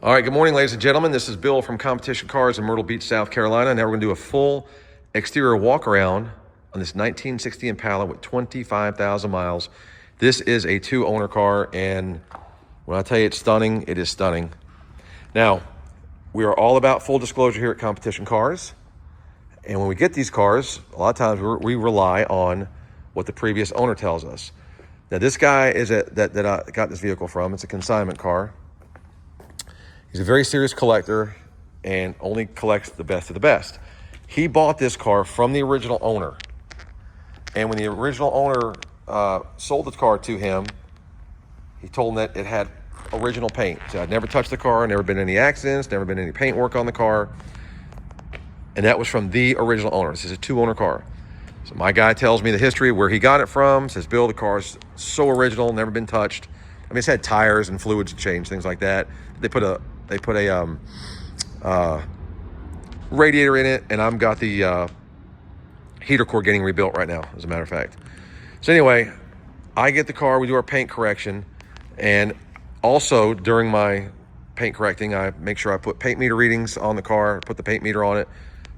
All right, good morning, ladies and gentlemen. This is Bill from Competition Cars in Myrtle Beach, South Carolina. Now we're going to do a full exterior walk around on this 1960 Impala with 25,000 miles. This is a two-owner car, and when I tell you it's stunning, it is stunning. Now, we are all about full disclosure here at Competition Cars. And when we get these cars, a lot of times we rely on what the previous owner tells us. Now, this guy that I got this vehicle from. It's a consignment car. He's a very serious collector and only collects the best of the best. He bought this car from the original owner. And when the original owner sold the car to him, he told him that it had original paint. So I'd never touched the car, never been any accidents, never been any paint work on the car. And that was from the original owner. This is a two-owner car. So my guy tells me the history, where he got it from, says, Bill, the car's so original, never been touched. I mean, it's had tires and fluids changed, things like that. They put a radiator in it, and I've got the heater core getting rebuilt right now, as a matter of fact. So anyway, I get the car, we do our paint correction, and also during my paint correcting, I make sure I put paint meter readings on the car, put the paint meter on it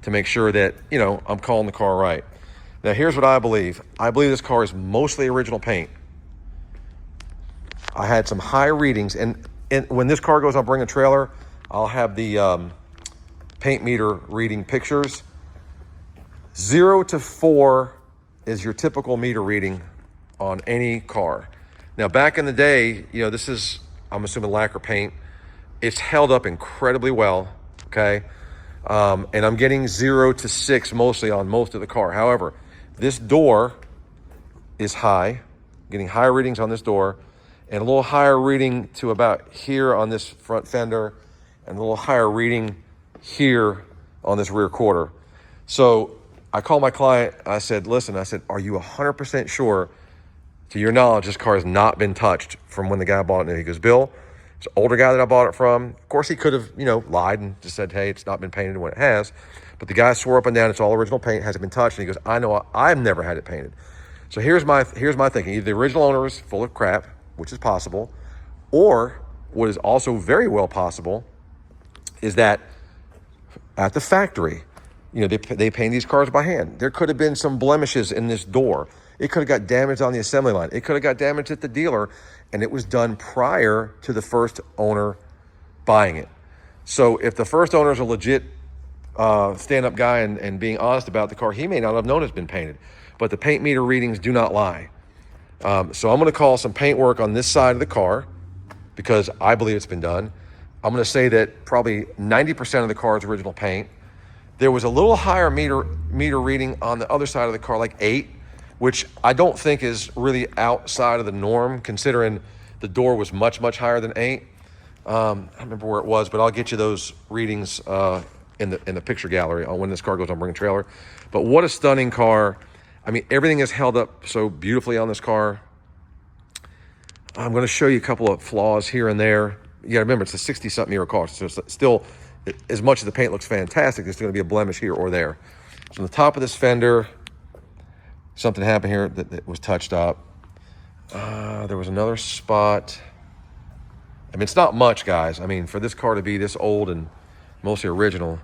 to make sure that, you know, I'm calling the car right. Now, here's what I believe. I believe this car is mostly original paint. I had some high readings, and when this car goes on Bring a Trailer, I'll have the paint meter reading pictures. 0 to 4 is your typical meter reading on any car. Now, back in the day, you know, this is, I'm assuming, lacquer paint. It's held up incredibly well, okay? And I'm getting 0 to 6 mostly on most of the car. However, this door is high, getting high readings on this door, and a little higher reading to about here on this front fender, and a little higher reading here on this rear quarter. So I called my client. I said, listen, are you 100% sure, to your knowledge, this car has not been touched from when the guy bought it? And he goes, Bill, it's an older guy that I bought it from. Of course, he could have, you know, lied and just said, hey, it's not been painted when it has. But the guy swore up and down it's all original paint, hasn't been touched. And he goes, I know, I've never had it painted. So here's my thinking. Either the original owner is full of crap, which is possible, or what is also very well possible is that at the factory, you know, they paint these cars by hand. There could have been some blemishes in this door. It could have got damaged on the assembly line. It could have got damaged at the dealer, and it was done prior to the first owner buying it. So if the first owner is a legit stand-up guy and being honest about the car, he may not have known it's been painted. But the paint meter readings do not lie. So I'm going to call some paint work on this side of the car because I believe it's been done. I'm going to say that probably 90% of the car is original paint. There was a little higher meter reading on the other side of the car, like 8, which I don't think is really outside of the norm, considering the door was much, much higher than 8. I don't remember where it was, but I'll get you those readings in the picture gallery on when this car goes on Bring a Trailer. But what a stunning car. I mean, everything is held up so beautifully on this car. I'm going to show you a couple of flaws here and there. You got to remember, it's a 60-something-year-old car, so it's still, as much as the paint looks fantastic, there's going to be a blemish here or there. So on the top of this fender, something happened here that was touched up. There was another spot. I mean, it's not much, guys. I mean, for this car to be this old and mostly original,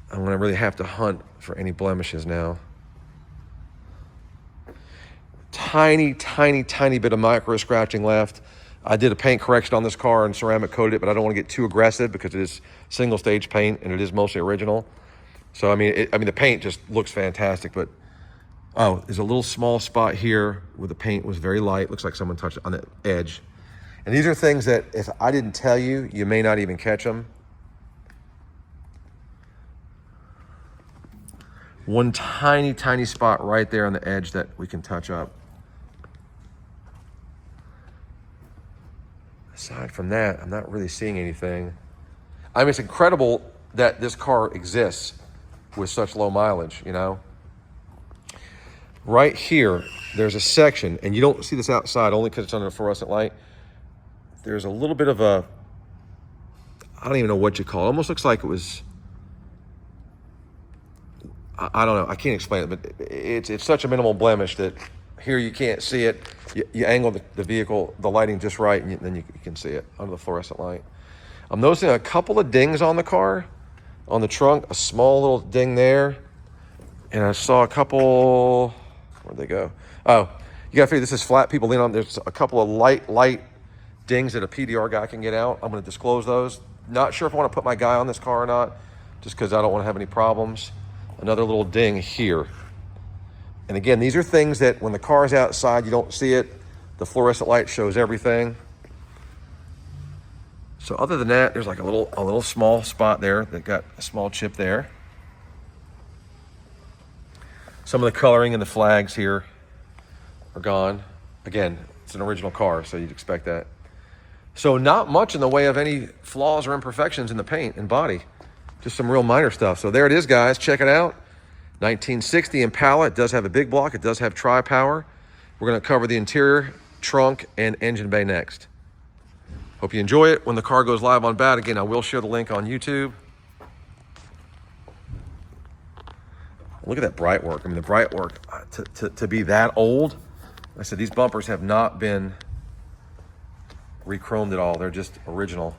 I'm going to really have to hunt for any blemishes now. Tiny, tiny, tiny bit of micro scratching left. I did a paint correction on this car and ceramic coated it, but I don't want to get too aggressive because it is single stage paint and it is mostly original. So I mean, the paint just looks fantastic. But oh, there's a little small spot here where the paint was very light. Looks like someone touched it on the edge. And these are things that if I didn't tell you, you may not even catch them. One tiny, tiny spot right there on the edge that we can touch up. Aside from that, I'm not really seeing anything. I mean, it's incredible that this car exists with such low mileage, you know. Right here, there's a section, and you don't see this outside only because it's under a fluorescent light. There's a little bit of a, I don't even know what you call it. Almost looks like it was, I don't know. I can't explain it, but it's such a minimal blemish that here you can't see it. You angle the vehicle, the lighting just right, and then you can see it under the fluorescent light. I'm noticing a couple of dings on the car, on the trunk, a small little ding there. And I saw a couple, where'd they go? Oh, you gotta figure this is flat. People lean on, there's a couple of light dings that a PDR guy can get out. I'm gonna disclose those. Not sure if I wanna put my guy on this car or not, just because I don't wanna have any problems. Another little ding here. And again, these are things that when the car is outside, you don't see it. The fluorescent light shows everything. So other than that, there's like a little small spot there that got a small chip there. Some of the coloring and the flags here are gone. Again, it's an original car, so you'd expect that. So not much in the way of any flaws or imperfections in the paint and body. Just some real minor stuff. So there it is, guys. Check it out. 1960 Impala. It does have a big block. It does have tri-power. We're going to cover the interior, trunk, and engine bay next. Hope you enjoy it. When the car goes live on BAT, again, I will share the link on YouTube. Look at that Brightwork. I mean, the Brightwork, to be that old, like I said, these bumpers have not been re-chromed at all. They're just original.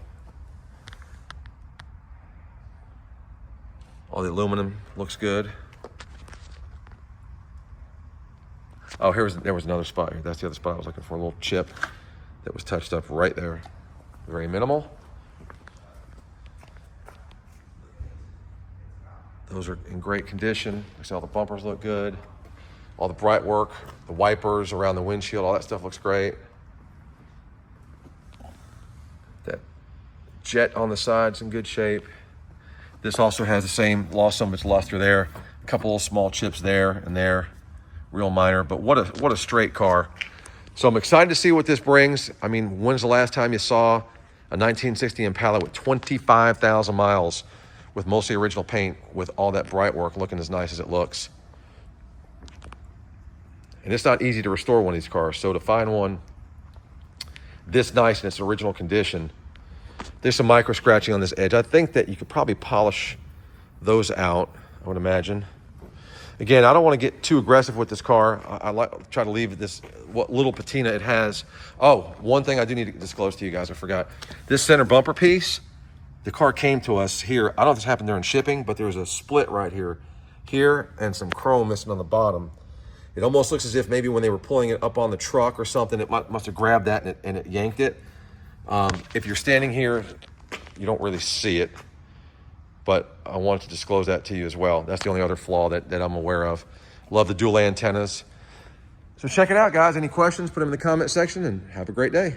All the aluminum looks good. Oh, there was another spot here. That's the other spot I was looking for, a little chip that was touched up right there. Very minimal. Those are in great condition. I see all the bumpers look good. All the Brightwork, the wipers around the windshield, all that stuff looks great. That jet on the side's in good shape. This also has the same, lost some of its luster there. A couple of small chips there and there, real minor, but what a straight car. So I'm excited to see what this brings. I mean, when's the last time you saw a 1960 Impala with 25,000 miles with mostly original paint with all that Brightwork looking as nice as it looks? And it's not easy to restore one of these cars. So to find one this nice in its original condition, there's some micro scratching on this edge. I think that you could probably polish those out, I would imagine. Again, I don't want to get too aggressive with this car. I like try to leave this, what little patina it has. Oh, one thing I do need to disclose to you guys, I forgot. This center bumper piece, the car came to us here. I don't know if this happened during shipping, but there's a split right here, and some chrome missing on the bottom. It almost looks as if maybe when they were pulling it up on the truck or something, it must have grabbed that and it yanked it. If you're standing here, you don't really see it, but I wanted to disclose that to you as well. That's the only other flaw that I'm aware of. Love the dual antennas. So check it out, guys. Any questions, put them in the comment section, and have a great day.